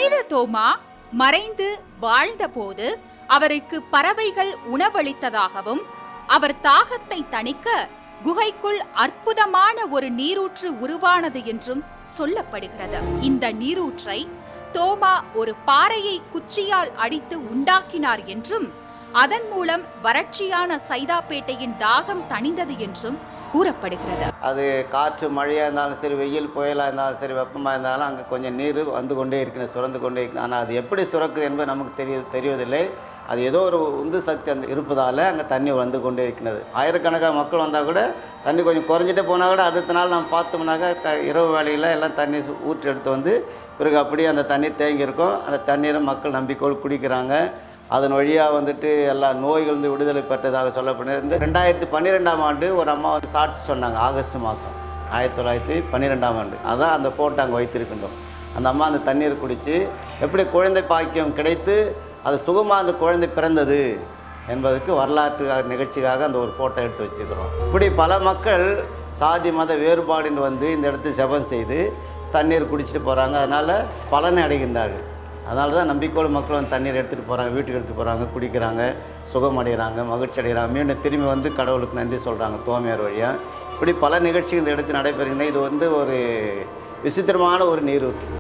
புனித தோமா மறைந்து வாழ்ந்தபோது அவருக்கு பறவைகள் உணவளித்ததாகவும் அவர் தாகத்தை தணிக்க குகைக்குள் அற்புதமான ஒரு நீரூற்று உருவானது என்றும் சொல்லப்படுகிறது. இந்த நீரூற்றை தோமா ஒரு பாறையை குச்சியால் அடித்து உண்டாக்கினார் என்றும் அதன் மூலம் வறட்சியான சைதாப்பேட்டையின் தாகம் தணிந்தது என்றும் கூறப்படுகிறது. அது காற்று மழையாக இருந்தாலும் சரி, வெயில் புயலாக இருந்தாலும் சரி, வெப்பமாக இருந்தாலும் அங்கே கொஞ்சம் நீர் வந்து கொண்டே இருக்கணும், சுரந்து கொண்டே இருக்கணும். ஆனால் அது எப்படி சுரக்குது என்பது நமக்கு தெரிவதில்லை. அது ஏதோ ஒரு உந்து சக்தி அந்த இருப்பதால் அங்கே தண்ணி வந்து கொண்டே இருக்கிறது. ஆயிரக்கணக்கான மக்கள் வந்தால் கூட தண்ணி கொஞ்சம் குறைஞ்சிட்டே போனால் கூட அடுத்த நாள் நம்ம பார்த்தோம்னாக்கா இரவு வேளையில் எல்லாம் தண்ணி ஊற்றி எடுத்து வந்து பிறகு அப்படியே அந்த தண்ணி தேங்கி இருக்கும். அந்த தண்ணீரை மக்கள் நம்பிக்கையோடு குடிக்கிறாங்க. அதன் வழியாக வந்துட்டு எல்லா நோய்கள் விடுதலை பெற்றதாக சொல்லப்படுது. 2012ஆம் ஆண்டு ஒரு அம்மா வந்து சாட்சி சொன்னாங்க. ஆகஸ்ட் மாதம் 1912ஆம் ஆண்டு. அதான் அந்த போட்டோ அங்கே வைத்திருக்கின்றோம். அந்த அம்மா அந்த தண்ணீர் குடித்து எப்படி குழந்தை பாக்கியம் கிடைத்து அது சுகமாக அந்த குழந்தை பிறந்தது என்பதற்கு வரலாற்று நிகழ்ச்சிக்காக அந்த ஒரு ஃபோட்டோ எடுத்து வச்சுக்கிறோம். இப்படி பல மக்கள் சாதி மத வேறுபாடுன்னு வந்து இந்த இடத்துல ஜெபம் செய்து தண்ணீர் குடிச்சிட்டு போகிறாங்க. அதனால் பலனை அடைகின்றார்கள். அதனால தான் நம்பிக்கையோடு மக்கள் வந்து தண்ணீர் எடுத்துகிட்டு போகிறாங்க, வீட்டுக்கு எடுத்துகிட்டு போகிறாங்க, குடிக்கிறாங்க, சுகம் அடைகிறாங்க, மகிழ்ச்சி அடைகிறாங்க. மீண்டும் திரும்பி வந்து கடவுளுக்கு நன்றி சொல்கிறாங்க தோமையார் வழியாக. இப்படி பல நிகழ்ச்சிகள் இந்த இடத்தில் நடைபெறுகின்றன. இது வந்து ஒரு விசித்திரமான ஒரு நீரூற்று.